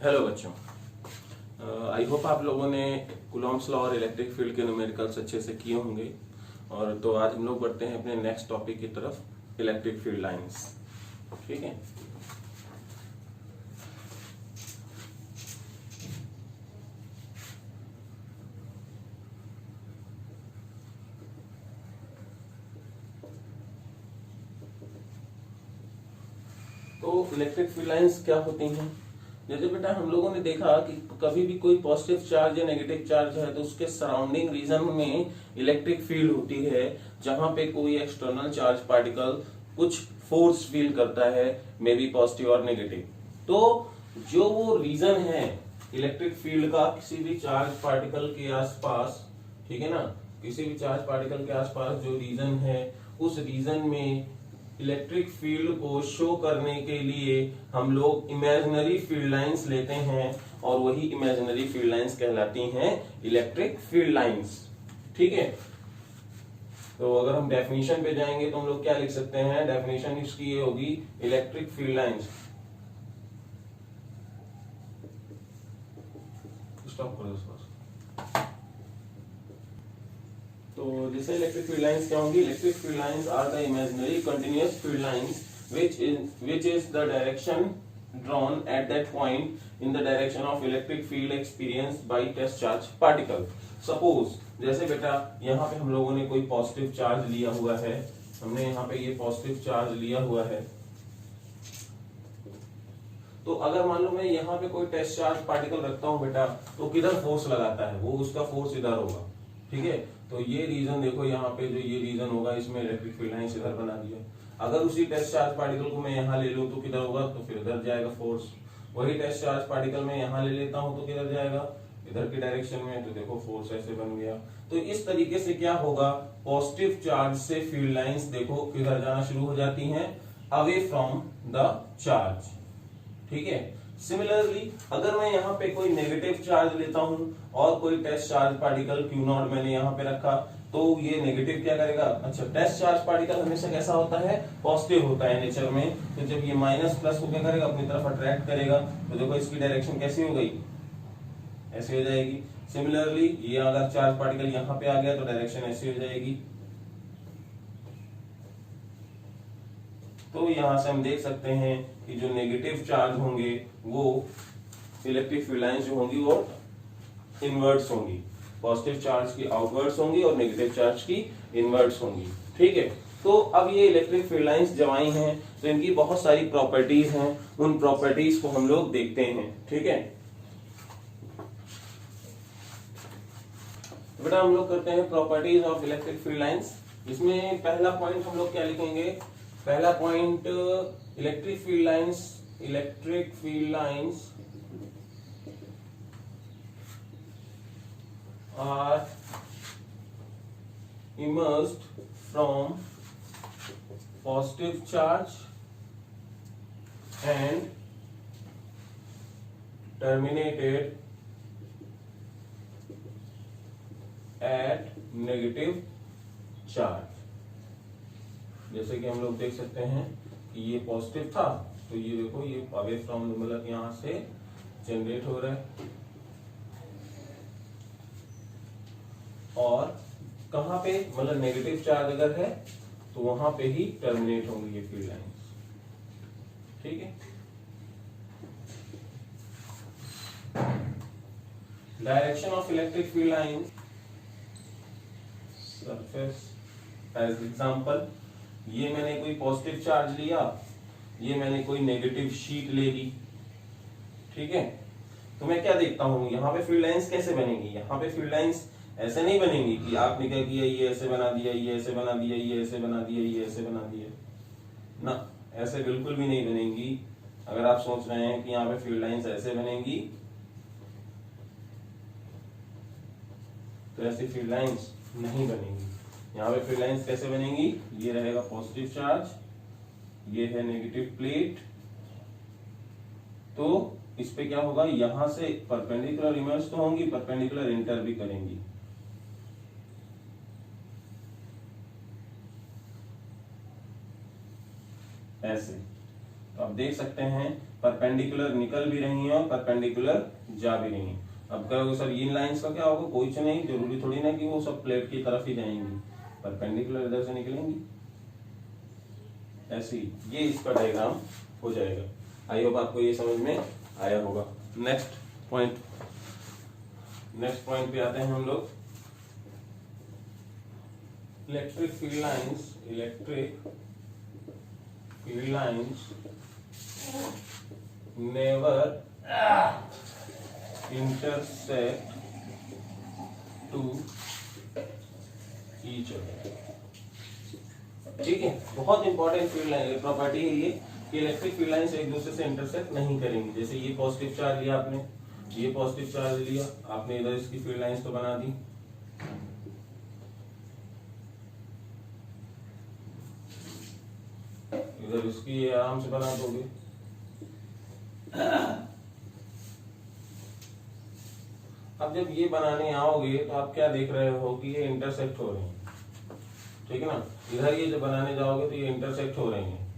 Hello बच्चों, I hope आप लोगों ने कूलॉम्स लॉ और इलेक्ट्रिक फील्ड के न्यूमेरिकल्स अच्छे से किए होंगे। और तो आज हम लोग बढ़ते हैं अपने नेक्स्ट टॉपिक की तरफ, इलेक्ट्रिक फील्ड लाइंस। ठीक है, तो इलेक्ट्रिक फील्ड लाइंस क्या होती हैं? जैसे बेटा हम लोगों ने देखा कि कभी भी कोई पॉजिटिव चार्ज या नेगेटिव चार्ज है तो उसके सराउंडिंग रीजन में इलेक्ट्रिक फील्ड होती है, जहां पे कोई एक्सटर्नल चार्ज पार्टिकल कुछ फोर्स फील करता है, मे बी पॉजिटिव और नेगेटिव। तो जो वो रीजन है इलेक्ट्रिक फील्ड का किसी भी चार्ज पार्टिकल के आसपास, ठीक है ना, किसी भी चार्ज पार्टिकल के आसपास जो रीजन है, उस रीजन में इलेक्ट्रिक फील्ड को शो करने के लिए हम लोग इमेजिनरी फील्ड लाइंस लेते हैं, और वही इमेजिनरी फील्ड लाइंस कहलाती हैं इलेक्ट्रिक फील्ड लाइंस। ठीक है, तो अगर हम डेफिनेशन पे जाएंगे तो हम लोग क्या लिख सकते हैं? डेफिनेशन इसकी ये होगी, इलेक्ट्रिक फील्ड लाइंस। स्टॉप करो इसको। तो जैसे इलेक्ट्रिक फील्ड लाइंस क्या होंगी? Electric field lines are the imaginary continuous field lines which is the direction drawn at that point in the direction of electric field experienced by test charge particle. Suppose जैसे बेटा यहाँ पे हम लोगों ने कोई पॉजिटिव चार्ज लिया हुआ है, हमने यहाँ पे ये पॉजिटिव चार्ज लिया हुआ है, तो अगर मान लो मैं यहाँ पे कोई टेस्ट चार्ज पार्टिकल रखता हूँ बेटा, तो किधर फोर्स लगाता है? वो उसका फोर्स इधर होगा। ठीक है, तो ये रीजन देखो, यहाँ पे जो ये रीजन होगा इसमें इलेक्ट्रिक फील्ड लाइंस इधर बना दिया। अगर उसी टेस्ट चार्ज पार्टिकल को मैं यहाँ ले लूँ तो किधर होगा? तो फिर इधर जाएगा फोर्स। वही टेस्ट चार्ज पार्टिकल मैं यहाँ ले लेता हूँ तो किधर जाएगा? इधर की डायरेक्शन में। तो देखो फोर्स ऐसे बन गया। तो इस तरीके से क्या होगा, पॉजिटिव चार्ज से फील्ड लाइंस देखो किधर जाना शुरू हो जाती हैं, अवे फ्रॉम द चार्ज। ठीक है, सिमिलरली अगर मैं यहाँ पे कोई नेगेटिव चार्ज लेता हूं और कोई टेस्ट चार्ज पार्टिकल Q0 मैंने यहाँ पे रखा, तो ये नेगेटिव क्या करेगा? अच्छा, टेस्ट चार्ज पार्टिकल हमेशा कैसा होता है? पॉजिटिव होता है नेचर में। तो जब ये माइनस प्लस को क्या करेगा? अपनी तरफ अट्रैक्ट करेगा। तो देखो इसकी डायरेक्शन कैसी हो गई? ऐसी हो जाएगी। सिमिलरली ये अगर चार्ज पार्टिकल यहाँ पे आ गया तो डायरेक्शन ऐसी हो जाएगी। तो यहां से हम देख सकते हैं कि जो नेगेटिव चार्ज होंगे वो इलेक्ट्रिक फील्ड लाइंस जो होंगी वो इनवर्ट्स होंगी। पॉजिटिव चार्ज की आउटवर्ड्स होंगी और नेगेटिव चार्ज की इनवर्ट्स होंगी। ठीक है, तो अब ये इलेक्ट्रिक फील्ड लाइंस जब आई हैं तो इनकी बहुत सारी प्रॉपर्टीज हैं, उन प्रॉपर्टीज को हम लोग देखते हैं। ठीक है, बेटा हम लोग करते हैं properties of electric field lines. इसमें पहला पॉइंट हम लोग क्या लिखेंगे? पहला point, electric field lines are emerged from positive charge and terminated at negative charge। जैसे कि हम लोग देख सकते हैं कि ये पॉजिटिव था, तो ये देखो ये अवे फ्रॉम मतलब यहां से जनरेट हो रहा है, और कहां पे मतलब नेगेटिव चार्ज अगर है तो वहां पे ही टर्मिनेट होंगी ये फील्ड लाइंस। ठीक है, direction of electric field line surface. As example, ये मैंने कोई पॉजिटिव चार्ज लिया, ये मैंने कोई नेगेटिव शीट ले ली। ठीक है, तो मैं क्या देखता हूं यहाँ पे फील्ड लाइंस कैसे बनेंगी? यहाँ पे फील्ड लाइंस ऐसे नहीं बनेंगी कि आपने क्या किया, ये ऐसे बना दिया, ये ऐसे बना दिया, ये ऐसे बना दिया, ये ऐसे बना दिया ना, ऐसे बिल्कुल भी नहीं बनेंगी। अगर आप सोच रहे हैं कि यहाँ पे फील्ड लाइंस ऐसे बनेंगी, तो ऐसी फील्ड लाइंस नहीं बनेंगी। यहाँ पे फील्ड लाइंस कैसे बनेंगी? ये रहेगा पॉजिटिव चार्ज, ये है नेगेटिव प्लेट, तो इस पे क्या होगा? यहां से परपेंडिकुलर इमर्ज तो होंगी, परपेंडिकुलर इंटर भी करेंगी। ऐसे तो आप देख सकते हैं परपेंडिकुलर निकल भी रही है और परपेंडिकुलर जा भी रही है। अब कहोगे सर इन लाइंस का क्या होगा, कुछ नहीं, जरूरी थोड़ी ना कि वो सब प्लेट की तरफ ही जाएंगी, परपेंडिकुलर इधर से निकलेंगी ऐसे ही। ये इसका डायग्राम हो जाएगा। आई होप आपको ये समझ में आया होगा। नेक्स्ट पॉइंट पे आते हैं हम लोग। Electric field lines never intersect to each other। ठीक है, बहुत इंपॉर्टेंट फील्ड लाइन प्रॉपर्टी है ये कि इलेक्ट्रिक फील्ड लाइंस एक दूसरे से इंटरसेक्ट नहीं करेंगी। जैसे ये पॉजिटिव चार्ज लिया आपने, ये पॉजिटिव चार्ज लिया आपने, इधर इसकी फील्ड लाइंस तो बना दी, इधर इसकी आराम से बना दोगे। अब जब ये बनाने आओगे तो आप क्या देख रहे हो कि ये इंटरसेक्ट हो रहे हैं, ठीक है ना। इधर ये जब बनाने जाओगे तो ये इंटरसेक्ट हो रही हैं,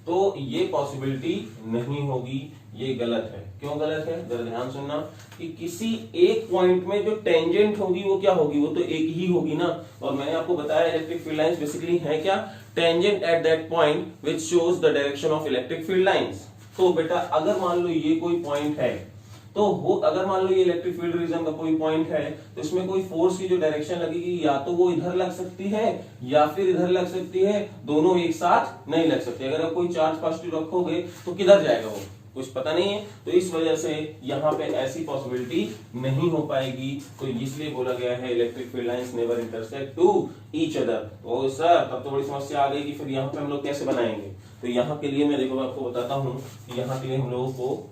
तो ये पॉसिबिलिटी नहीं होगी, ये गलत है। क्यों गलत है, जरा ध्यान सुनना कि किसी एक पॉइंट में जो टेंजेंट होगी वो क्या होगी, वो तो एक ही होगी ना। और मैंने आपको बताया इलेक्ट्रिक फील्ड लाइंस बेसिकली है क्या, tangent at that point which shows the direction of electric field lines. तो बेटा अगर मान लो ये कोई पॉइंट है, तो वो अगर मान लो ये इलेक्ट्रिक फील्ड रीजन का कोई पॉइंट है, तो इसमें कोई फोर्स की जो डायरेक्शन लगेगी या तो वो इधर लग सकती है या फिर इधर लग सकती है, दोनों एक साथ नहीं लग सकते। अगर आप कोई चार्ज पॉजिटिव रखोगे तो किधर जाएगा वो, कुछ पता नहीं है। तो इस वजह से यहाँ पे ऐसी पॉसिबिलिटी नहीं हो पाएगी, तो इसलिए बोला गया है electric field lines never intersect to each other. तो सर तब थोड़ी समस्या आ गई कि फिर यहाँ पे हम लोग कैसे बनाएंगे। तो यहाँ के लिए मैं देखो आपको बताता हूँ कि यहाँ के लिए हम लोगों को,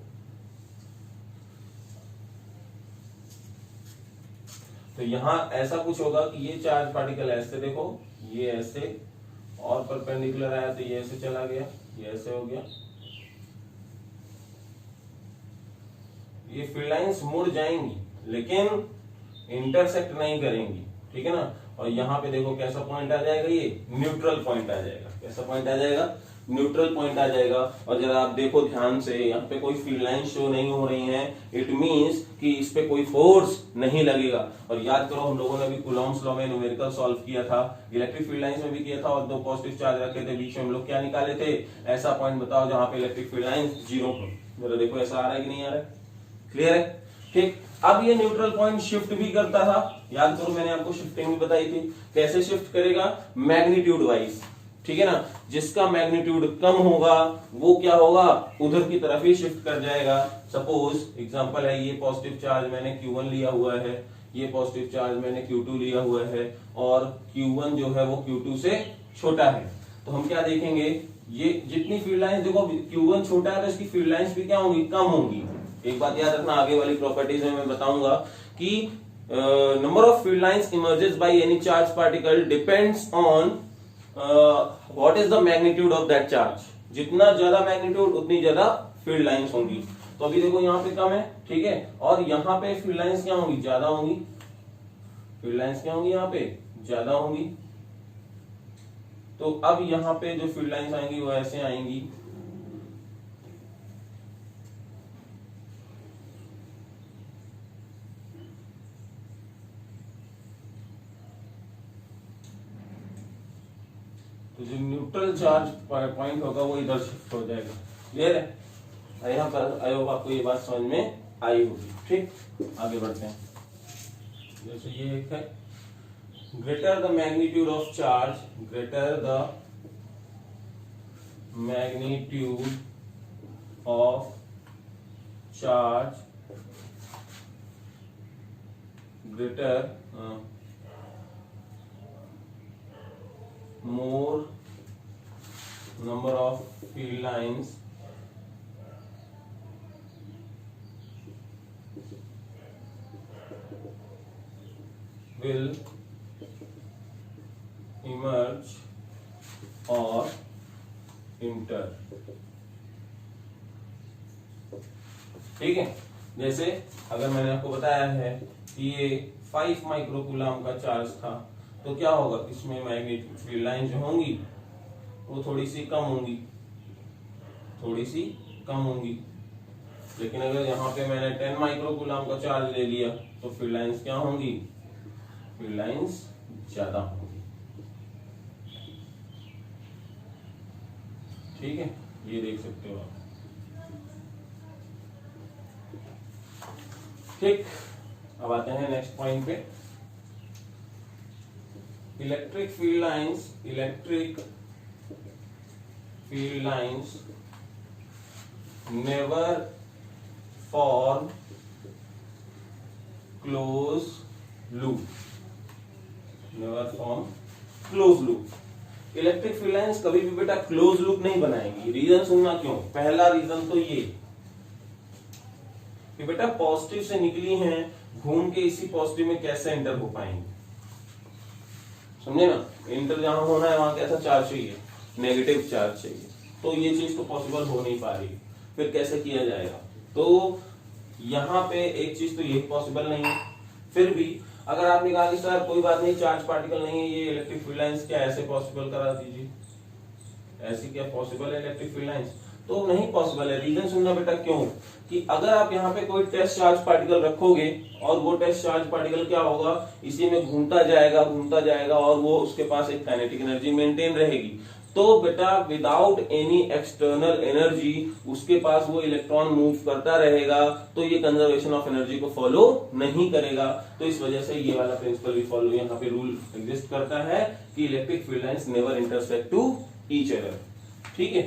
तो यहां ऐसा कुछ होगा कि ये चार्ज पार्टिकल ऐसे देखो, ये ऐसे और परपेंडिकुलर आया तो ये ऐसे चला गया, ये ऐसे हो गया, ये फील्ड लाइंस मुड़ जाएंगी लेकिन इंटरसेक्ट नहीं करेंगी, ठीक है ना। और यहाँ पे देखो कैसा पॉइंट आ जाएगा, ये न्यूट्रल पॉइंट आ जाएगा। कैसा पॉइंट आ जाएगा, न्यूट्रल पॉइंट आ जाएगा। और जरा आप देखो ध्यान से, यहाँ पे कोई फील्ड लाइन शो नहीं हो रही है, इट मींस कि इस पे कोई फोर्स नहीं लगेगा। और याद करो हम लोगों ने भी कूलॉम्स लॉ में न्यूमेरिकल सॉल्व किया था, इलेक्ट्रिक फील्ड लाइंस में भी किया था, और दो पॉजिटिव चार्ज रखे थे, बीच में हम लोग क्या निकाले थे, ऐसा पॉइंट बताओ जहां पे इलेक्ट्रिक फील्ड लाइंस जीरो हो। जरा देखो ऐसा आ रहा है कि नहीं आ रहा है, क्लियर है, ठीक। अब ये न्यूट्रल पॉइंट शिफ्ट भी करता था, याद करो मैंने आपको शिफ्टिंग भी बताई थी। कैसे शिफ्ट करेगा, मैग्नीट्यूड वाइज, ठीक है ना। जिसका मैग्नीट्यूड कम होगा वो क्या होगा, उधर की तरफ ही शिफ्ट कर जाएगा। सपोज एग्जांपल है, ये पॉजिटिव चार्ज मैंने Q1 लिया हुआ है, ये पॉजिटिव चार्ज मैंने Q2 लिया हुआ है, और Q1 जो है वो Q2 से छोटा है। तो हम क्या देखेंगे, ये जितनी फील्ड लाइंस देखो, Q1 छोटा है तो इसकी फील्ड लाइंस भी क्या होंगी, कम होंगी। एक बात याद रखना, आगे वाली प्रॉपर्टीज में मैं बताऊंगा कि number of field lines emerges by any charge particle depends on what is the magnitude of that charge. जितना ज्यादा मैग्नीट्यूड उतनी ज्यादा फील्ड लाइंस होंगी। तो अभी देखो यहाँ पे कम है, ठीक है, और यहाँ पे फील्ड लाइंस क्या होंगी, ज्यादा होंगी। फील्ड लाइंस क्या होंगी, यहाँ पे ज्यादा होंगी। तो अब यहाँ पे जो फील्ड लाइंस आएंगी वो ऐसे आएंगी, तो जो न्यूट्रल चार्ज पॉइंट होगा वो इधर शिफ्ट हो जाएगा। क्लियर है, यहाँ पर आई होप आपको ये बात समझ में आई होगी। ठीक, आगे बढ़ते हैं। जैसे ये एक है, greater the magnitude of charge, greater the magnitude of charge, greater more number of field lines will emerge or enter। ठीक है, जैसे अगर मैंने आपको बताया है कि ये 5 माइक्रोकूलम का चार्ज था, तो क्या होगा, इसमें मैग्नेटिक फील्ड लाइन जो होंगी वो थोड़ी सी कम होंगी, थोड़ी सी कम होंगी। लेकिन अगर यहाँ पे मैंने 10 माइक्रोकूलम का चार्ज ले लिया तो फील्ड लाइंस क्या होंगी, फील्ड लाइंस ज्यादा होंगी। ठीक है, ये देख सकते हो आप। ठीक, अब आते हैं नेक्स्ट पॉइंट पे। Electric field lines never form close loop. Electric field lines कभी भी बेटा क्लोज लूप नहीं बनाएंगी। रीजन सुनना क्यों। पहला रीजन तो ये कि बेटा पॉजिटिव से निकली हैं, घूम के इसी पॉजिटिव में कैसे एंटर हो पाएंगे, समझे ना। एंटर जहां होना है वहां कैसा चार्ज चाहिए, नेगेटिव चार्ज चाहिए। तो ये चीज तो पॉसिबल हो नहीं पा रही, फिर कैसे किया जाएगा। तो यहाँ पे एक चीज तो यही पॉसिबल नहीं है। फिर भी अगर आपने कहा कि सर कोई बात नहीं, चार्ज पार्टिकल नहीं है, ये इलेक्ट्रिक फील्ड लाइंस क्या ऐसे पॉसिबल करा दीजिए, ऐसी क्या पॉसिबल है इलेक्ट्रिक फील्ड लाइंस, तो नहीं पॉसिबल है। रीजन सुनना बेटा क्यों, कि अगर आप यहाँ पे कोई टेस्ट चार्ज पार्टिकल रखोगे और वो टेस्ट चार्ज पार्टिकल क्या होगा, इसी में घूमता जाएगा और वो उसके पास एक काइनेटिक एनर्जी मेंटेन रहेगी। तो बेटा विदाउट एनी एक्सटर्नल एनर्जी उसके पास वो इलेक्ट्रॉन मूव करता रहेगा, तो ये कंजर्वेशन ऑफ एनर्जी को फॉलो नहीं करेगा। तो इस वजह से ये वाला प्रिंसिपल भी फॉलो यहाँ पे रूल एग्जिस्ट करता है कि electric field lines never intersect to each other. ठीक है,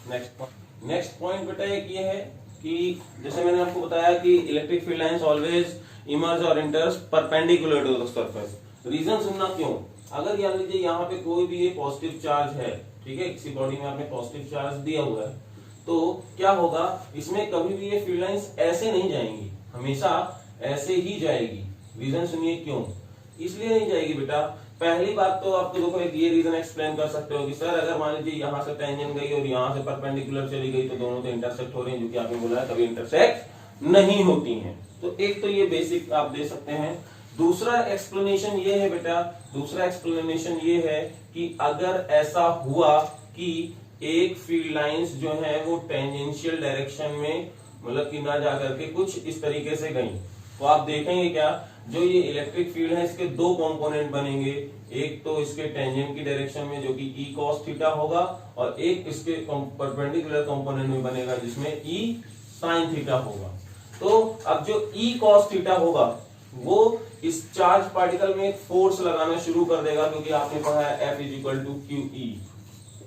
नेक्स्ट पॉइंट बेटा एक ये है कि जैसे मैंने आपको बताया कि electric field lines always emerge और enters perpendicular to the surface. Reason सुनना क्यों, अगर मान लीजिए यहाँ पे कोई भी ये पॉजिटिव चार्ज है, ठीक है, किसी बॉडी में आपने पॉजिटिव चार्ज दिया हुआ है, तो क्या होगा, इसमें कभी भी ये फील्ड लाइंस ऐसे नहीं जाएंगी, हमेशा ऐसे ही जाएगी। रीजन सुनिए क्यों, इसलिए नहीं जाएगी बेटा। पहली बात तो आपको देखो एक ये रीजन एक्सप्लेन कर सकते हो कि सर अगर मान लीजिए यहाँ से टेंजेंट गई और यहाँ से परपेंडिकुलर चली गई तो दोनों तो इंटरसेक्ट हो रही हैं, जो कि आपने बोला है कभी इंटरसेक्ट नहीं होती हैं। तो एक तो ये बेसिक आप दे सकते हैं। दूसरा एक्सप्लेनेशन ये है बेटा, दूसरा एक्सप्लेनेशन ये है कि अगर ऐसा हुआ कि एक फील्ड लाइंस जो है वो टेंजेंशियल डायरेक्शन में मतलब कि ना जाकर के कुछ इस तरीके से गई, तो आप देखेंगे क्या, जो ये इलेक्ट्रिक फील्ड है इसके दो कंपोनेंट बनेंगे, एक तो इसके टेंजेंट की डायरेक्शन में जो कि ई कॉस थीटा होगा, और एक इसके परपेंडिकुलर कंपोनेंट में बनेगा जिसमें ई साइन थीटा होगा। तो अब जो ई कॉस थीटा होगा वो इस चार्ज पार्टिकल में फोर्स लगाना शुरू कर देगा, क्योंकि आपने पढ़ा है F equal to Q E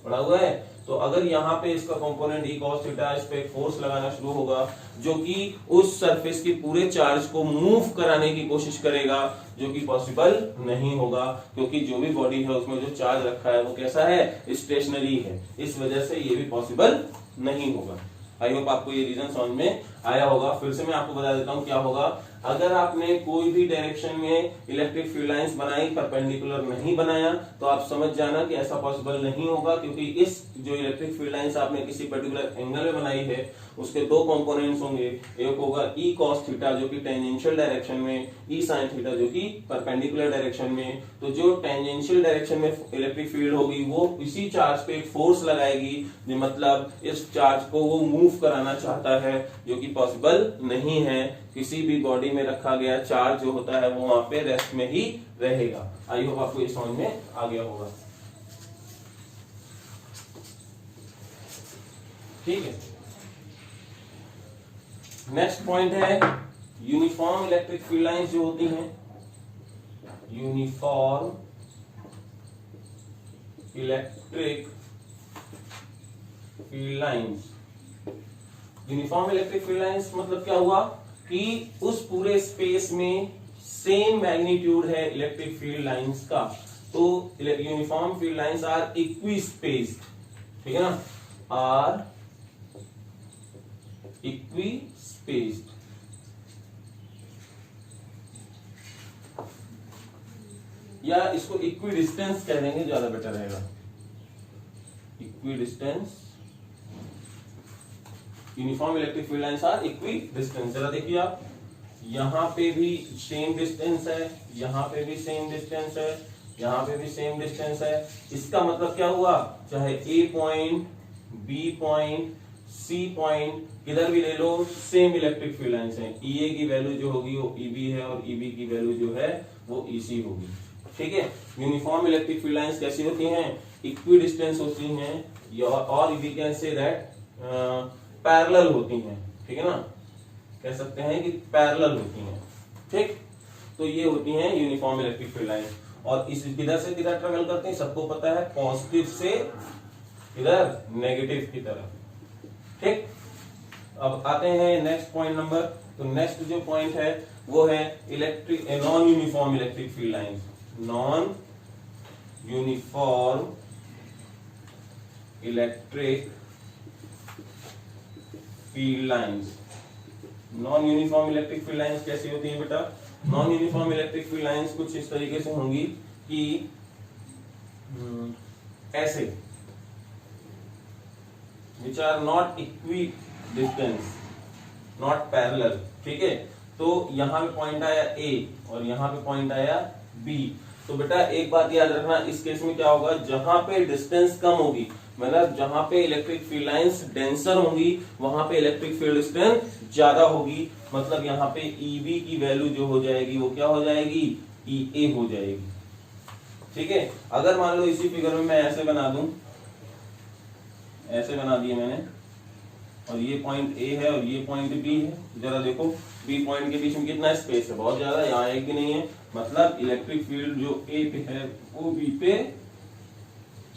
पढ़ा हुआ है। तो अगर यहाँ पे इसका कंपोनेंट ई कॉस थीटा, इस पे फोर्स लगाना शुरू होगा जो कि उस सरफेस के पूरे चार्ज को मूव कराने की कोशिश करेगा, जो कि पॉसिबल नहीं होगा, क्योंकि जो भी बॉडी है उसमें जो चार्ज रखा है वो कैसा है, स्टेशनरी है। इस वजह से ये भी पॉसिबल नहीं होगा। आई होप आपको ये रीजन समझ में आया होगा। फिर से मैं आपको बता देता हूँ क्या होगा। अगर आपने कोई भी डायरेक्शन में इलेक्ट्रिक फील्ड लाइंस बनाई, परपेंडिकुलर नहीं बनाया, तो आप समझ जाना कि ऐसा पॉसिबल नहीं होगा, क्योंकि इस जो इलेक्ट्रिक फील्ड लाइंस आपने किसी पर्टिकुलर एंगल में बनाई है उसके दो कंपोनेंट्स होंगे, एक होगा ई कॉस थीटा जो कि टेंजेंशियल डायरेक्शन में, ई साइन थीटा जो कि परपेंडिकुलर डायरेक्शन में। तो जो टेंजेंशियल डायरेक्शन में इलेक्ट्रिक फील्ड होगी वो इसी चार्ज पे एक फोर्स लगाएगी, मतलब इस चार्ज को वो मूव कराना चाहता है, जो कि पॉसिबल नहीं है। किसी भी बॉडी में रखा गया चार्ज जो होता है वो वहां पे रेस्ट में ही रहेगा। आई होप आपको ये समझ में आ गया होगा। ठीक है, नेक्स्ट पॉइंट है यूनिफॉर्म इलेक्ट्रिक फील्ड लाइंस जो होती हैं, uniform electric field lines. Uniform electric field lines मतलब क्या हुआ कि उस पूरे स्पेस में सेम मैग्नीट्यूड है इलेक्ट्रिक फील्ड लाइंस का। तो uniform field lines are equispaced, ठीक है ना, आर इक्वी स्पेस्ड। या इसको इक्वी डिस्टेंस कह देंगे, ज्यादा बेटर रहेगा। Equidistance, uniform electric field lines are equidistance. जरा देखिए आप, यहां पे भी सेम डिस्टेंस है, यहां पे भी सेम डिस्टेंस है, यहां पे भी सेम डिस्टेंस है। इसका मतलब क्या हुआ, चाहे A point, B point, C point किधर भी ले लो सेम इलेक्ट्रिक फील्ड लाइंस हैं। ईए की वैल्यू जो होगी वो ईबी है और ईबी की वैल्यू जो है वो ईसी होगी। ठीक है, यूनिफॉर्म इलेक्ट्रिक फील्ड लाइंस कैसी होती हैं, इक्वी डिस्टेंस होती हैं और we can say that parallel होती हैं। ठीक है ना, कह सकते हैं कि पैरेलल होती हैं। ठीक, तो ये होती हैं यूनिफॉर्म इलेक्ट्रिक फील्ड लाइंस। और इस किधर से किधर ट्रेवल करते हैं सबको पता है, पॉजिटिव से इधर नेगेटिव की तरफ। ठीक, अब आते हैं नेक्स्ट पॉइंट नंबर। तो नेक्स्ट जो पॉइंट है वो है electric non uniform electric field lines. Non uniform electric field lines. Non uniform electric field lines कैसी होती है बेटा, non uniform electric field lines कुछ इस तरीके से होंगी कि ऐसे, which are not equidistance, not parallel. ठीक है, तो यहां पे पॉइंट आया ए और यहां पे पॉइंट आया बी। तो बेटा एक बात याद रखना, इस केस में क्या होगा, जहां पे डिस्टेंस कम होगी, मतलब जहां पे इलेक्ट्रिक फील्ड लाइंस डेंसर होंगी वहां पे इलेक्ट्रिक फील्ड स्ट्रेंथ ज्यादा होगी। मतलब यहाँ पे ईबी की वैल्यू जो हो जाएगी वो क्या हो जाएगी, ईए हो जाएगी। ठीक है, अगर मान लो इसी फिगर में मैं ऐसे बना दूं, ऐसे बना दिए मैंने, और ये पॉइंट ए है और ये पॉइंट बी है, जरा देखो बी पॉइंट के बीच में कितना स्पेस है, बहुत ज्यादा, यहाँ एक भी नहीं है। मतलब इलेक्ट्रिक फील्ड जो ए पे है वो बी पे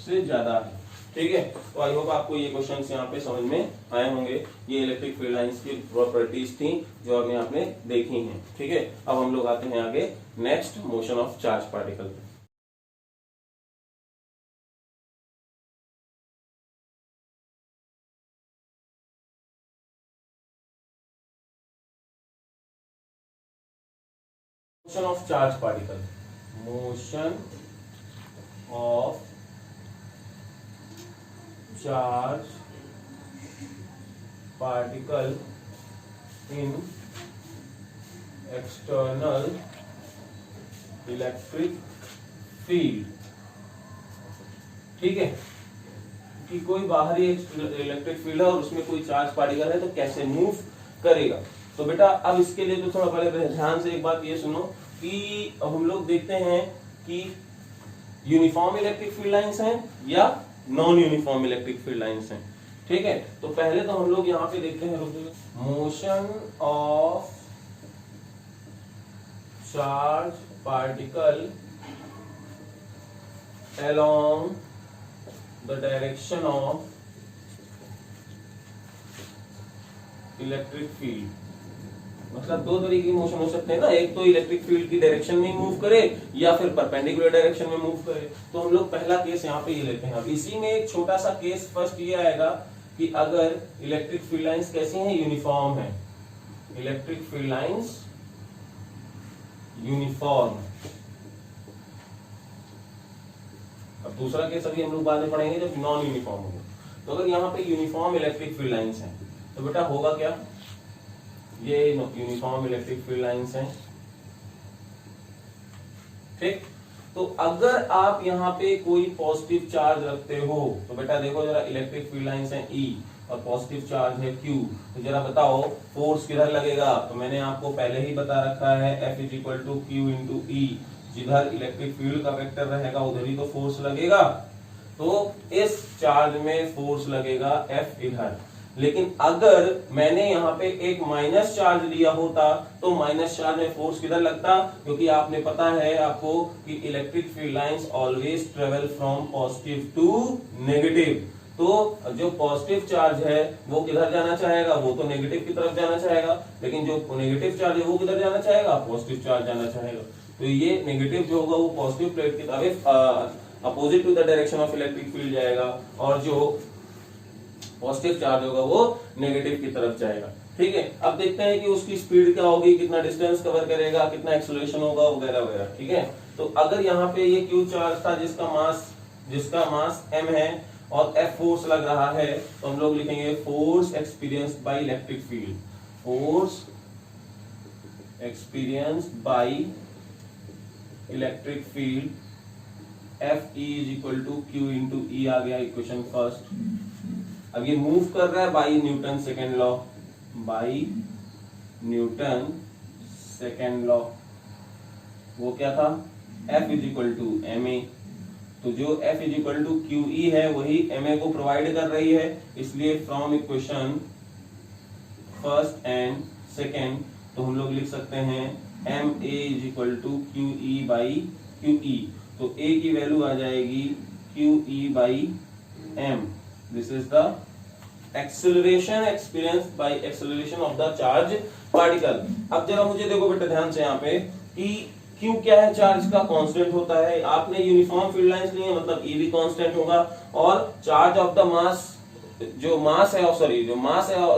से ज्यादा है। ठीक है, तो आई होप आपको ये क्वेश्चंस यहाँ पे समझ में आए होंगे। ये इलेक्ट्रिक फील्ड लाइंस की प्रॉपर्टीज थी जो अभी आपने देखी हैं। ठीक है, अब हम लोग आते हैं आगे next, motion of charge particle. Motion of charge particle, motion of charge particle in external electric field. ठीक है, कि कोई बाहरी इलेक्ट्रिक फील्ड है और उसमें कोई चार्ज पार्टिकल है तो कैसे मूव करेगा। तो बेटा अब इसके लिए तो थोड़ा पहले ध्यान से एक बात ये सुनो कि अब हम लोग देखते हैं कि यूनिफॉर्म इलेक्ट्रिक फील्ड लाइंस हैं या non uniform electric field lines हैं। ठीक है, तो पहले तो हम लोग यहाँ पे देखते हैं, motion of charge particle along the direction of electric field. मतलब दो तरीके के मोशन हो सकते हैं ना, एक तो इलेक्ट्रिक फील्ड की डायरेक्शन में मूव करे या फिर परपेंडिकुलर डायरेक्शन में मूव करे। तो हम लोग पहला केस यहाँ पे ये लेते हैं। अब इसी में एक छोटा सा केस फर्स्ट ये आएगा कि अगर इलेक्ट्रिक फील्ड लाइंस कैसी हैं, यूनिफॉर्म है, इलेक्ट्रिक फील्ड लाइंस यूनिफॉर्म। अब दूसरा केस अभी हम लोग बाद में पढ़ेंगे जब नॉन यूनिफॉर्म होगा। तो अगर यहाँ पे यूनिफॉर्म इलेक्ट्रिक फील्ड लाइंस हैं तो बेटा होगा क्या, ये यूनिफॉर्म इलेक्ट्रिक फील्ड लाइंस हैं। ठीक, तो अगर आप यहाँ पे कोई पॉजिटिव चार्ज रखते हो तो बेटा देखो जरा, इलेक्ट्रिक फील्ड लाइंस हैं E और पॉजिटिव चार्ज है Q, तो जरा बताओ फोर्स किधर लगेगा। तो मैंने आपको पहले ही बता रखा है F = Q × E, जिधर इलेक्ट्रिक फील्ड का वेक्टर रहेगा उधर ही तो फोर्स लगेगा। तो इस चार्ज में फोर्स लगेगा F इधर। लेकिन अगर मैंने यहाँ पे एक माइनस चार्ज लिया होता तो माइनस चार्ज में फोर्स किधर लगता, क्योंकि आपने पता है आपको कि electric field lines always travel from positive to negative. तो जो पॉजिटिव चार्ज है वो किधर जाना चाहेगा, वो तो नेगेटिव की तरफ जाना चाहेगा, लेकिन जो नेगेटिव चार्ज है वो किधर जाना चाहेगा, पॉजिटिव चार्ज जाना चाहेगा। तो ये नेगेटिव जो होगा वो पॉजिटिव प्लेट की तरफ opposite to the direction of electric field जाएगा, और जो पॉजिटिव चार्ज होगा वो नेगेटिव की तरफ जाएगा। ठीक है, अब देखते हैं कि उसकी स्पीड क्या होगी, कितना डिस्टेंस कवर करेगा, कितना एक्सेलरेशन होगा वगैरह वगैरह। ठीक है, तो अगर यहाँ पे ये Q चार्ज था जिसका मास m है और F फोर्स लग रहा है, तो हम लोग लिखेंगे force experienced by electric field, force experienced by electric field Fe = Q × E आ गया इक्वेशन फर्स्ट। अब ये मूव कर रहा है by Newton second law, by Newton second law. वो क्या था, F is equal to M A. तो जो F is equal to Q E है वही एम ए को प्रोवाइड कर रही है, इसलिए from equation first and second तो हम लोग लिख सकते हैं M A is equal to Q E by Q E. तो ए की वैल्यू आ जाएगी Q E by M. This is the acceleration experience by acceleration of the charge particle. अब जरा मुझे देखो बेटा ध्यान से यहाँ पे कि क्यू क्या है, चार्ज का कांस्टेंट होता है। आपने यूनिफॉर्म फील्ड लाइंस ली है मतलब ई भी कांस्टेंट होगा, और चार्ज ऑफ द मास जो मास है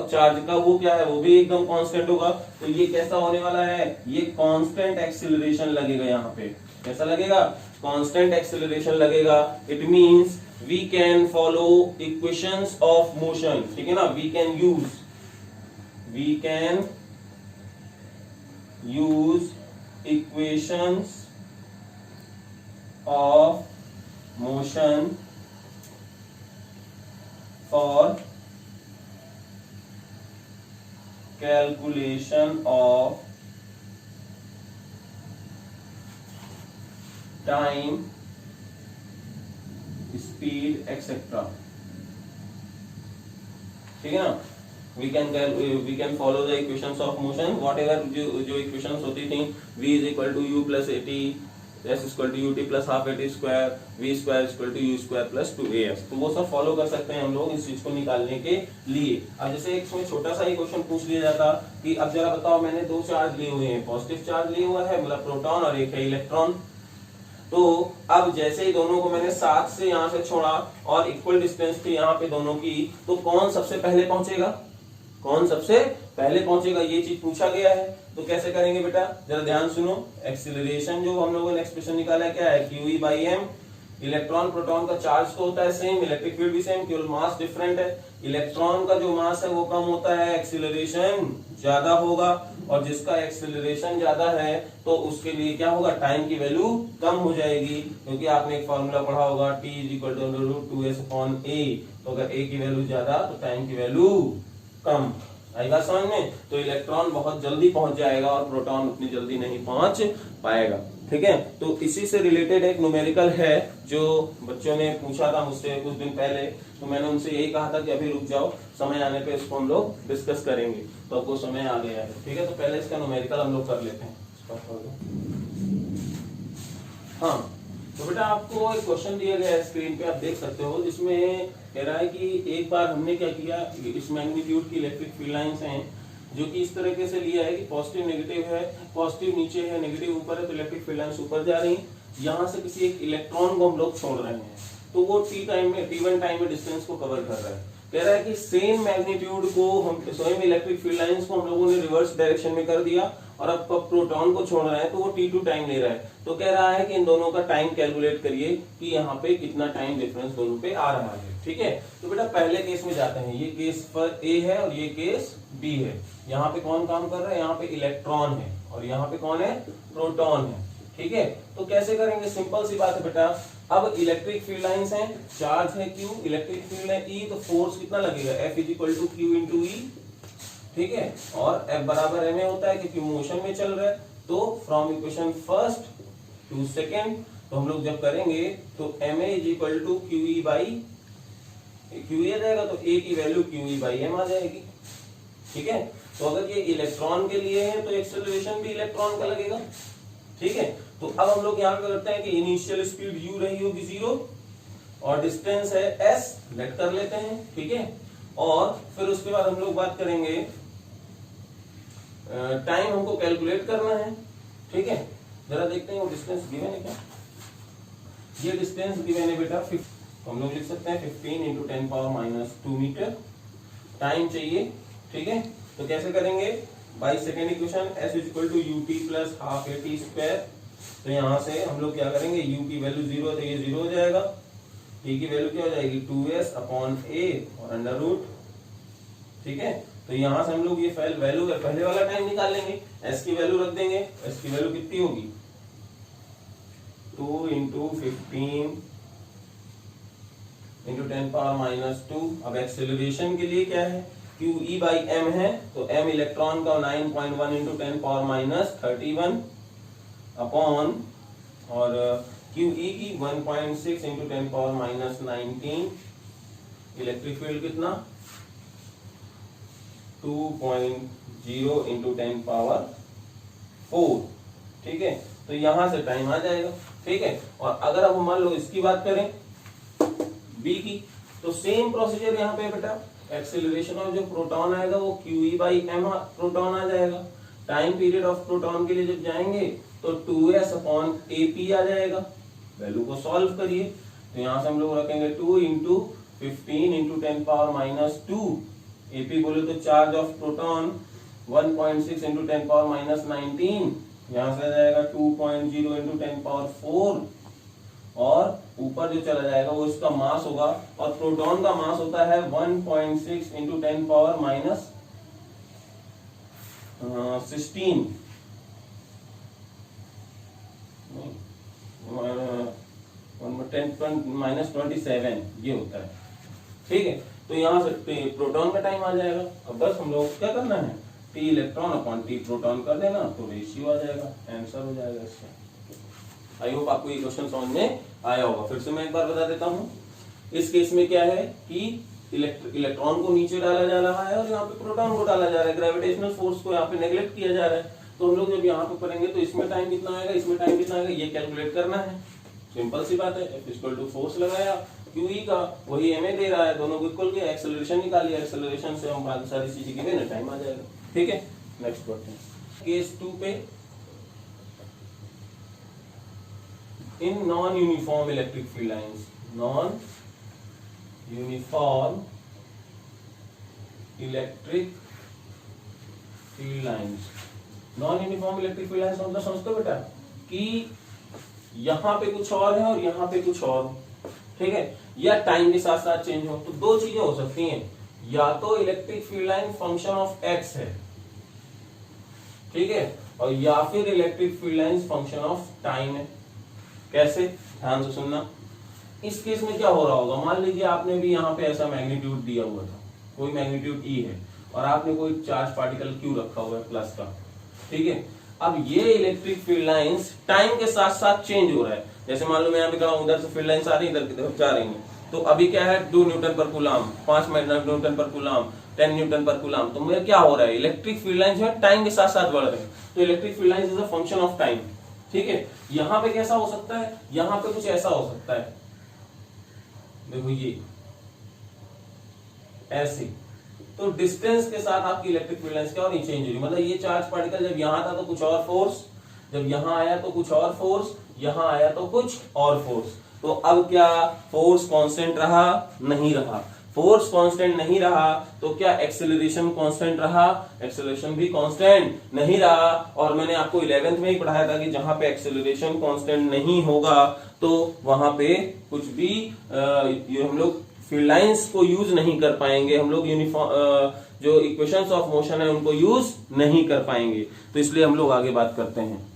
चार्ज का वो क्या है, वो भी एकदम कांस्टेंट होगा। तो ये कैसा होने वाला है, ये कांस्टेंट एक्सेलरेशन लगेगा। यहाँ पे कैसा लगेगा, कांस्टेंट एक्सेलरेशन लगेगा। It means we can follow equations of motion, ठीक है ना। We can use equations of motion for calculation of time, speed etcetera, ठीक है ना। we can follow the equations of motion, whatever जो equations होती थी, v is equal to u plus at, s is equal to ut plus half at square, v square is equal to u square plus 2as। तो वो सब follow कर सकते हैं हम लोग इस चीज को निकालने के लिए। अब जैसे इसमें छोटा सा ही क्वेश्चन पूछ लिया जाता कि अब जरा बताओ, मैंने दो चार्ज लिए हुए हैं, पॉजिटिव चार्ज लिया हुआ है मतलब प्रोटॉन और एक है इलेक्ट्रॉन। तो अब जैसे ही दोनों को मैंने साथ से यहाँ से छोड़ा और इक्वल डिस्टेंस थी यहाँ पे दोनों की, तो कौन सबसे पहले पहुंचेगा, ये चीज पूछा गया है। तो कैसे करेंगे बेटा, जरा ध्यान सुनो। एक्सीलरेशन जो हम लोगों ने एक्सप्रेशन निकाला है क्या है, Q E by M. Electron proton का चार्ज तो होता है सेम, इलेक्ट्रिक फील्ड भी सेम, केवल मास डिफरेंट है। इलेक्ट्रॉन का जो मास है वो कम होता है, एक्सीलरेशन ज्यादा होगा, और जिसका एक्सीलरेशन ज्यादा है तो उसके लिए क्या होगा, टाइम की वैल्यू कम हो जाएगी। क्योंकि आपने एक फॉर्मूला पढ़ा होगा, T is equal to √2s/a। तो अगर a की वैल्यू ज्यादा तो टाइम की वैल्यू कम। आएगा समझ में। तो इलेक्ट्रॉन बहुत जल्दी पहुंच जाएगा और प्रोटॉन उतनी जल्दी नहीं पहुंच पाएगा, ठीक है। तो इसी से रिलेटेड एक न्यूमेरिकल है जो बच्चों ने पूछा था मुझसे कुछ दिन पहले, तो मैंने उनसे यही कहा था कि अभी रुक जाओ, समय आने पे इसको हम लोग डिस्कस करेंगे। तो आपको समय आ गया है, ठीक है। तो पहले इसका न्यूमेरिकल हम लोग कर लेते हैं। हाँ, तो बेटा आपको एक क्वेश्चन दिया गया है स्क्रीन पे, आप देख सकते हो, जिसमें कह रहा है कि एक बार हमने क्या किया, इस मैग्नीट्यूड की इलेक्ट्रिक फील्ड लाइंस हैं जो कि इस तरीके से लिया है कि पॉजिटिव नेगेटिव है, पॉजिटिव नीचे है नेगेटिव ऊपर है, तो इलेक्ट्रिक फील्ड लाइंस ऊपर जा रही। यहाँ से किसी एक इलेक्ट्रॉन को हम लोग छोड़ रहे हैं, तो वो t1 टाइम में डिस्टेंस को कवर कर रहा है। कह रहा है कि सेम मैग्नीट्यूड को हम स्वयं इलेक्ट्रिक फील्ड लाइंस को हम लोगों ने रिवर्स डायरेक्शन में कर दिया और अब प्रोटॉन को छोड़ रहा है तो वो t2 टाइम ले रहा है। तो कह रहा है कि इन दोनों का टाइम कैलकुलेट करिए कि यहाँ पे कितना टाइम डिफरेंस दोनों पे आ रहा है, ठीक है। तो बेटा पहले केस में जाते हैं, ये केस पर A है और ये केस B है। यहाँ पे कौन काम कर रहा है, यहाँ पे इलेक्ट्रॉन है और यहाँ पे कौन है, प्रोटॉन है, ठीक है। तो कैसे करेंगे, सिंपल सी बात है बेटा। अब इलेक्ट्रिक फील्ड लाइंस हैं, चार्ज है Q, इलेक्ट्रिक फील्ड है E, तो फोर्स कितना लगेगा, F is equal to Q into E, ठीक है। और F बराबर ma होता है क्योंकि मोशन में चल रहा है। तो from equation first to second तो हम लोग जब करेंगे तो ma is equal to QE by QE आ जाएगा, तो A की वैल्यू QE बाई m आ जाएगी, ठीक है। तो अगर ये इलेक्ट्रॉन के लिए है तो एक्सेलरेशन भी इलेक्ट्रॉन का लगेगा, ठीक है। तो अब हम लोग यहाँ पे करते हैं कि इनिशियल स्पीड u रही होगी 0 और डिस्टेंस है s, लेट कर लेते हैं, ठीक है। और फिर उसके बाद हम लोग बात करेंगे, टाइम हमको कैलकुलेट करना है, ठीक है। जरा देखते हैं वो डिस्टेंस गिवन है क्या, ये डिस्टेंस गिवन है बेटा 50, तो हम लोग लिख सकते हैं 15 इंटू 10⁻⁻2 मीटर। टाइम चाहिए, ठीक है। तो कैसे करेंगे, by second equation s is equal to ut plus half at square. तो यहाँ से हम लोग क्या करेंगे, u की वैल्यू 0 है तो ये 0 हो जाएगा, t की वैल्यू क्या हो जाएगी 2s/a और अंडर रूट, ठीक है। तो यहाँ से हम लोग ये वैल्यू पहले वाला टाइम निकाल लेंगे, s की वैल्यू रख देंगे, s की वैल्यू कितनी होगी 2 इंटू 15 इंटू 10⁻²। अब एक्सेलरेशन के लिए क्या है, QE/m है, तो m इलेक्ट्रॉन का 9.1 इंटू 10⁻31 अपॉन और QE की 1.6 इंटू 10⁻19। इलेक्ट्रिक फील्ड कितना 2.0 इंटू 10⁴। ठीक है, तो यहां से टाइम आ जाएगा। ठीक है, और अगर अब मान लो इसकी बात करें बी की, तो सेम प्रोसीजर यहाँ पे बेटा, एक्सेलरेशन ऑफ जो प्रोटॉन आएगा वो QE/m प्रोटॉन आ जाएगा। टाइम पीरियड ऑफ प्रोटॉन के लिए जब जाएंगे तो 2s/AP आ जाएगा। वैल्यू को सॉल्व करिए, तो यहां से हम लोग रखेंगे 2 इंटू 15 इंटू 10⁻²। AP बोले तो चार्ज ऑफ प्रोटॉन 1.6 इंटू 10⁻19, यहां से आ जाएगा 2.0 इंटू 10⁴, और ऊपर जो चला जाएगा वो इसका मास होगा, और प्रोटॉन का मास होता है 1.6 इंटू 10⁻16 -27 ये होता है। ठीक है, तो यहां से प्रोटॉन का टाइम आ जाएगा। अब बस हम लोग क्या करना है, T electron upon T proton कर देना, तो रेशियो आ जाएगा, आंसर हो जाएगा इसका। आई होप आपको ये क्वेश्चन समझ में आया होगा। फिर से मैं एक बार बता देता हूँ। इस केस में क्या है कि इलेक्ट्रॉन को नीचे डाला जा रहा है और यहाँ पे प्रोटॉन को डाला जा रहा है, ग्रेविटेशनल फोर्स को यहाँ पे नेग्लेक्ट किया जा रहा है। तो हम लोग जब यहाँ पे करेंगे तो इसमें टाइम कितना आएगा, इसमें टाइम कितना आएगा, ये कैलकुलेट करना है। सिंपल सी बात है, F फोर्स लगाया, QE का वही ma दे रहा है, दोनों को इक्वल किया, एक्सेलरेशन निकालिए, एक्सेलरेशन से हम बाकी सारी चीजें की ना टाइम आ जाएगा। ठीक है, नेक्स्ट क्वेश्चन केस 2 पे, in non-uniform electric field lines, non-uniform electric field lines, non-uniform electric field lines मतलब समझते हो बेटा कि यहाँ पे कुछ और है और यहाँ पे कुछ और, ठीक है, या टाइम के साथ साथ चेंज हो। तो दो चीजें हो सकती हैं, या तो electric field line function of x है, ठीक है, और या फिर electric field line function of time है। कैसे, ध्यान से सुनना। इस केस में क्या हो रहा होगा, मान लीजिए आपने भी यहाँ पे ऐसा मैग्नीट्यूड दिया हुआ था, कोई मैग्नीट्यूड E है, और आपने कोई चार्ज पार्टिकल Q रखा हुआ है प्लस का, ठीक है। अब ये इलेक्ट्रिक फील्ड लाइंस टाइम के साथ साथ चेंज हो रहा है। जैसे मान लो मैं यहाँ पे खड़ा हूं, उधर से फील्ड लाइंस आ रही है, इधर की तरफ जा रही है, तो अभी क्या है 2 न्यूटन पर कूलम, 5 न्यूटन पर कूलम, 10 न्यूटन पर कूलम। तो मुझे क्या हो रहा है, इलेक्ट्रिक फील्ड लाइंस जो है टाइम के साथ साथ बढ़ रहे हैं। तो electric field lines is a function of time, ठीक है। यहाँ पे कैसा हो सकता है, यहाँ पे कुछ ऐसा हो सकता है, देखो ये ऐसे, तो डिस्टेंस के साथ आपकी इलेक्ट्रिक फील्ड लाइंस क्या हो रही, चेंज हो रही। मतलब ये चार्ज पार्टिकल जब यहाँ था तो कुछ और फोर्स, जब यहाँ आया तो कुछ और फोर्स, यहाँ आया तो कुछ और फोर्स। तो अब क्या फोर्स कांस्टेंट रहा, नहीं रहा। फोर्स कांस्टेंट नहीं रहा तो क्या एक्सेलरेशन कांस्टेंट रहा, एक्सेलरेशन भी कांस्टेंट नहीं रहा। और मैंने आपको 11th में ही पढ़ाया था कि जहां पे एक्सेलरेशन कांस्टेंट नहीं होगा तो वहां पे कुछ भी हम लोग फील्ड लाइंस को यूज नहीं कर पाएंगे, हम लोग यूनिफॉर्म जो इक्वेशंस ऑफ मोशन है उनको यूज नहीं कर पाएंगे। तो इसलिए हम लोग आगे बात करते हैं।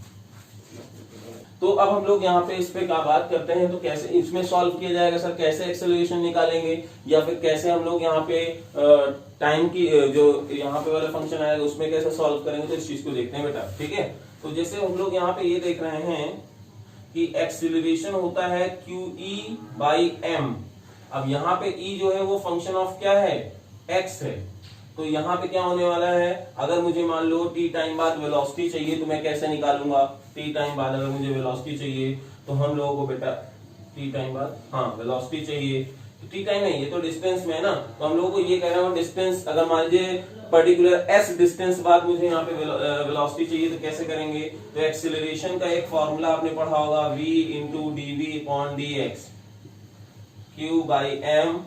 तो अब हम लोग यहाँ पे इस पे क्या बात करते हैं, तो कैसे इसमें सॉल्व किया जाएगा सर, कैसे एक्सेलरेशन निकालेंगे, या फिर कैसे हम लोग यहाँ पे टाइम की जो यहाँ पे वाला फंक्शन आएगा उसमें कैसे सॉल्व करेंगे। तो इस चीज को देखते हैं बेटा, ठीक है। तो जैसे हम लोग यहाँ पे ये देख रहे हैं कि एक्सेलरेशन होता है QE/m। अब यहाँ पे E जो है वो फंक्शन ऑफ क्या है, x है। तो यहाँ पे क्या होने वाला है, अगर मुझे मान लो t टाइम बाद वेलोसिटी चाहिए तो मैं कैसे निकालूंगा, t टाइम बाद अगर मुझे वेलोसिटी चाहिए तो हम लोगों को बेटा t टाइम बाद, हाँ वेलोसिटी चाहिए, तो t टाइम है, ये तो डिस्टेंस में है ना। तो हम लोगों को ये कह रहे हैं डिस्टेंस, अगर मान लीजिए पर्टिकुलर s डिस्टेंस बाद मुझे यहाँ पे वेलोसिटी चाहिए तो कैसे करेंगे। तो एक्सेलरेशन का एक फॉर्मूला आपने पढ़ा होगा, v into dv/dx, Q/m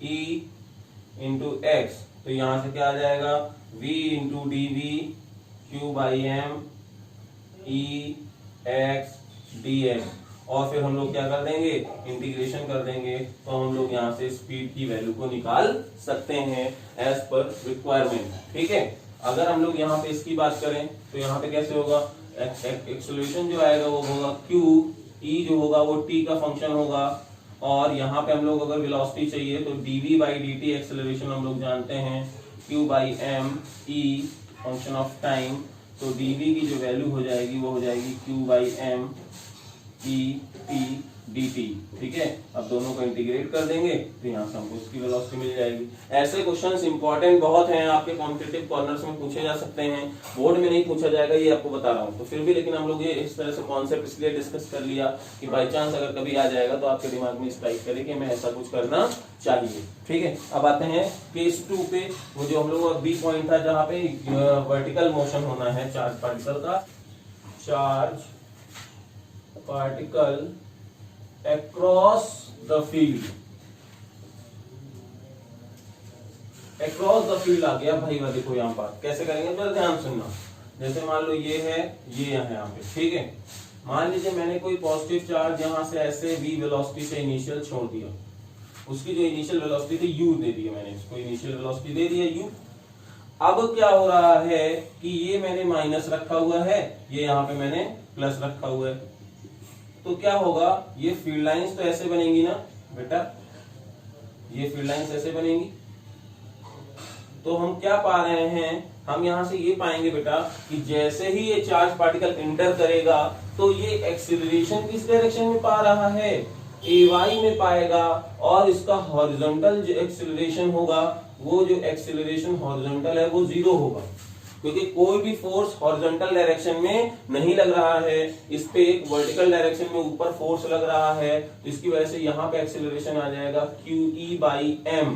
E into x। तो यहां से क्या आ जाएगा, v into dv Q/m E x dx। और फिर हम लोग क्या कर देंगे, इंटीग्रेशन कर देंगे, तो हम लोग यहाँ से स्पीड की वैल्यू को निकाल सकते हैं एज पर रिक्वायरमेंट, ठीक है। अगर हम लोग यहाँ पे इसकी बात करें तो यहाँ पे कैसे होगा, एक्सेलरेशन जो आएगा वो होगा Q, E जो होगा वो T का फंक्शन होगा, और यहाँ पे हम लोग अगर वेलोसिटी चाहिए तो dv बाई dt एक्सेलरेशन हम लोग जानते हैं q by m e function of time. तो dv की जो वैल्यू हो जाएगी वो हो जाएगी q by m e t dt। ठीक है, अब दोनों को इंटीग्रेट कर देंगे तो यहाँ से हमको इसकी वेलोसिटी मिल जाएगी। ऐसे क्वेश्चंस इंपॉर्टेंट बहुत हैं, आपके कॉम्पिटिटिव कॉर्नर्स में पूछे जा सकते हैं, बोर्ड में नहीं पूछा जाएगा ये आपको बता रहा हूँ। तो फिर भी लेकिन हम लोग ये इस तरह से कॉन्सेप्ट इसलिए डिस्कस कर लिया कि बाई चांस अगर कभी आ जाएगा तो आपके दिमाग में स्ट्राइक करे कि हमें ऐसा कुछ करना चाहिए। ठीक है, अब आते हैं केस 2 पे। वो जो हम लोग का बी पॉइंट था जहाँ पे वर्टिकल मोशन होना है चार्ज पार्टिकल का, charge particle across the field, across the field आ गया भाई। वह देखो यहाँ पर कैसे करेंगे तो ध्यान सुनना। जैसे मान लो ये है, ये यहाँ पे, ठीक है। मान लीजिए मैंने कोई पॉजिटिव चार्ज यहाँ से ऐसे v वेलोसिटी से इनिशियल छोड़ दिया, उसकी जो इनिशियल वेलोसिटी थी u दे दी, मैंने इसको इनिशियल वेलोसिटी दे दिया u। अब क्या हो रहा है कि ये मैंने माइनस रखा हुआ है, ये यहाँ पे मैंने प्लस रखा हुआ है। तो क्या होगा, ये फील्ड लाइंस तो ऐसे बनेंगी ना बेटा, ये फील्ड लाइंस ऐसे बनेंगी। तो हम क्या पा रहे हैं, हम यहां से ये पाएंगे बेटा कि जैसे ही ये चार्ज पार्टिकल एंटर करेगा तो ये एक्सीलरेशन किस डायरेक्शन में पा रहा है, ay में पाएगा। और इसका हॉरिजॉन्टल जो एक्सीलरेशन होगा, वो जो एक्सीलरेशन हॉरिजॉन्टल है वो 0 होगा, क्योंकि कोई भी फोर्स हॉरिजॉन्टल डायरेक्शन में नहीं लग रहा है, इस पे एक वर्टिकल डायरेक्शन में ऊपर फोर्स लग रहा है। तो इसकी वजह से यहाँ पे एक्सीलरेशन आ जाएगा QE बाई m।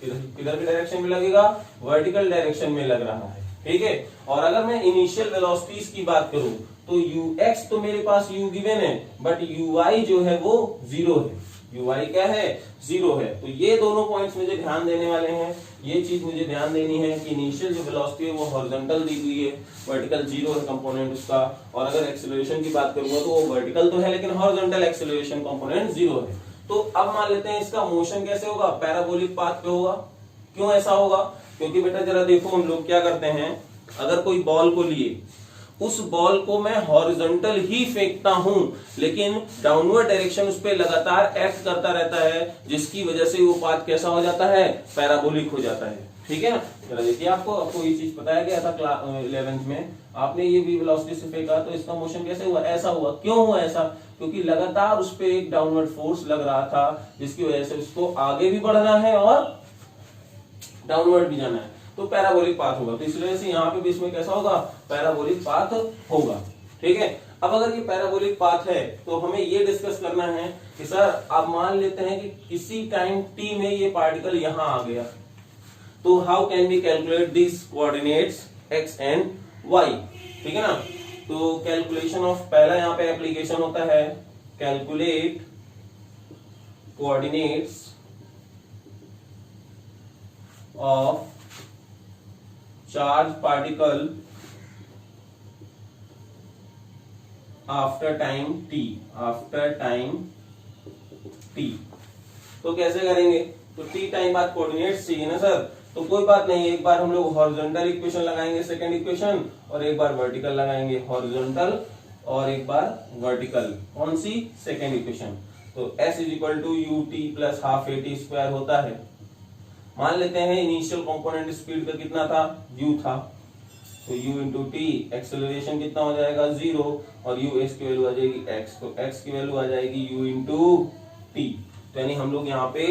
किधर की डायरेक्शन में लगेगा, वर्टिकल डायरेक्शन में लग रहा है। ठीक है, और अगर मैं इनिशियल वेलोसिटीज की बात करूं तो ux तो मेरे पास u गिवन है, बट uy जो है वो 0 है। uy क्या है, 0 है। तो ये दोनों पॉइंट्स मुझे ध्यान देने वाले हैं। ये चीज मुझे ध्यान देनी है कि इनिशियल जो वेलोसिटी है वो हॉरिजॉन्टल दी हुई है, वर्टिकल 0 है कंपोनेंट उसका। और अगर एक्सेलरेशन की बात करूंगा तो वो वर्टिकल तो है लेकिन हॉरिजॉन्टल एक्सेलरेशन कंपोनेंट 0 है। तो अब मान लेते हैं इसका मोशन कैसे होगा, पैराबोलिक पाथ पे होगा। क्यों ऐसा होगा, क्योंकि बेटा जरा देखो हम लोग क्या करते हैं, अगर कोई बॉल को लिए, उस बॉल को मैं हॉरिजॉन्टल ही फेंकता हूं लेकिन डाउनवर्ड डायरेक्शन उस पर लगातार एक्ट करता रहता है, जिसकी वजह से वो पाथ कैसा हो जाता है, पैराबोलिक हो जाता है। ठीक है ना, जरा देखिए आपको ये चीज बताया गया था 11th में, आपने ये v वेलोसिटी से फेंका तो इसका मोशन कैसे हुआ, ऐसा हुआ। क्यों हुआ ऐसा, क्योंकि लगातार उस पर एक डाउनवर्ड फोर्स लग रहा था, जिसकी वजह से उसको आगे भी बढ़ना है और डाउनवर्ड भी जाना है, तो पैराबोलिक पाथ होगा। तो इस वजह से यहाँ पे भी इसमें कैसा होगा, पैराबोलिक पाथ होगा। ठीक है, अब अगर ये पैराबोलिक पाथ है तो हमें ये डिस्कस करना है कि सर आप मान लेते हैं कि किसी टाइम t में ये पार्टिकल यहाँ आ गया, तो how can we calculate this coordinates x and y। ठीक है ना, तो कैलकुलेशन ऑफ, पहला यहाँ पे एप्लीकेशन होता है calculate coordinates of charge particle after time t, after time t। तो कैसे करेंगे, तो t टाइम बाद कोऑर्डिनेट्स चाहिए ना सर, तो कोई बात नहीं, एक बार हम लोग हॉरिजॉन्टल इक्वेशन लगाएंगे सेकंड इक्वेशन, और एक बार वर्टिकल लगाएंगे हॉरिजॉन्टल, और एक बार वर्टिकल। कौन सी, सेकंड इक्वेशन। तो s is equal to ut plus half at square होता है। मान लेते हैं इनिशियल कंपोनेंट स्पीड का कितना था, u था, तो u इंटू टी, एक्सेलरेशन कितना हो जाएगा 0, और us की वैल्यू आ जाएगी x, तो x की वैल्यू आ जाएगी u इंटू टी। तो यानी हम लोग यहाँ पे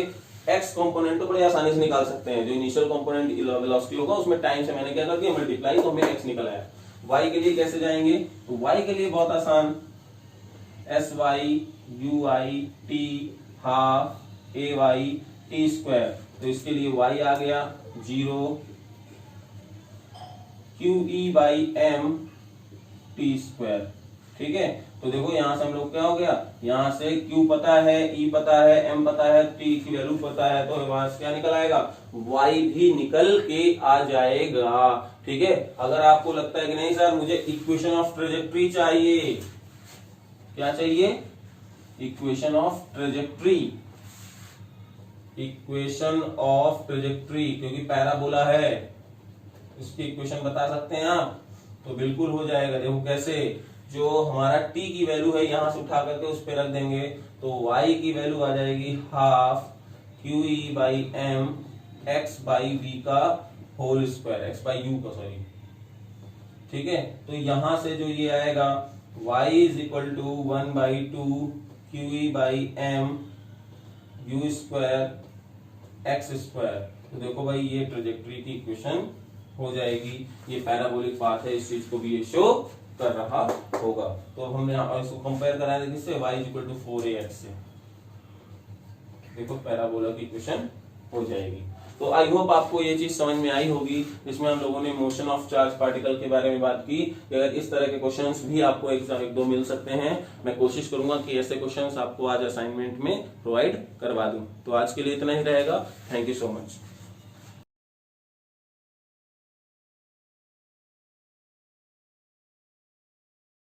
x कंपोनेंट तो बड़े आसानी से निकाल सकते हैं, जो इनिशियल कंपोनेंट वेलोसिटी होगा उसमें टाइम से मैंने क्या कर दिया, मल्टीप्लाई, तो हमें x निकल आया। y के लिए कैसे जाएंगे, तो y के लिए बहुत आसान, sy ui t half ay t square, तो इसके लिए y आ गया 0 QE by m t square. ठीक है, तो देखो यहां से हम लोग क्या हो गया, यहां से Q पता है, E पता है, M पता है, T की वैल्यू पता है, तो वहां से क्या निकल आएगा, Y भी निकल के आ जाएगा। ठीक है, अगर आपको लगता है कि नहीं सर मुझे इक्वेशन ऑफ ट्रेजेक्ट्री चाहिए, क्या चाहिए, equation of trajectory, equation of trajectory, क्योंकि पैराबोला है, इसकी इक्वेशन बता सकते हैं आप, तो बिल्कुल हो जाएगा। देखो कैसे, जो हमारा t की वैल्यू है यहां से उठा करके उस पे रख देंगे, तो y की वैल्यू आ जाएगी half QE by m x by v का whole square, x by u का सॉरी, ठीक है। तो यहां से जो ये आएगा y is equal to 1/2 QE by m u square x square. तो देखो भाई ये ट्रेजेक्टरी की इक्वेशन हो जाएगी, ये पैराबोलिक पाथ है, इस चीज को भी ये शो कर रहा होगा। तो हमने यहाँ इसको कंपेयर कराया किससे, y is equal to 4ax से, देखो पैराबोला की इक्वेशन हो जाएगी। तो आई होप आपको ये चीज समझ में आई होगी। इसमें हम लोगों ने मोशन ऑफ चार्ज पार्टिकल के बारे में बात की। अगर इस तरह के क्वेश्चंस भी आपको एग्जाम 1-2 मिल सकते हैं, मैं कोशिश करूंगा कि ऐसे क्वेश्चंस आपको आज असाइनमेंट में प्रोवाइड करवा दूं। तो आज के लिए इतना ही रहेगा। Thank you so much.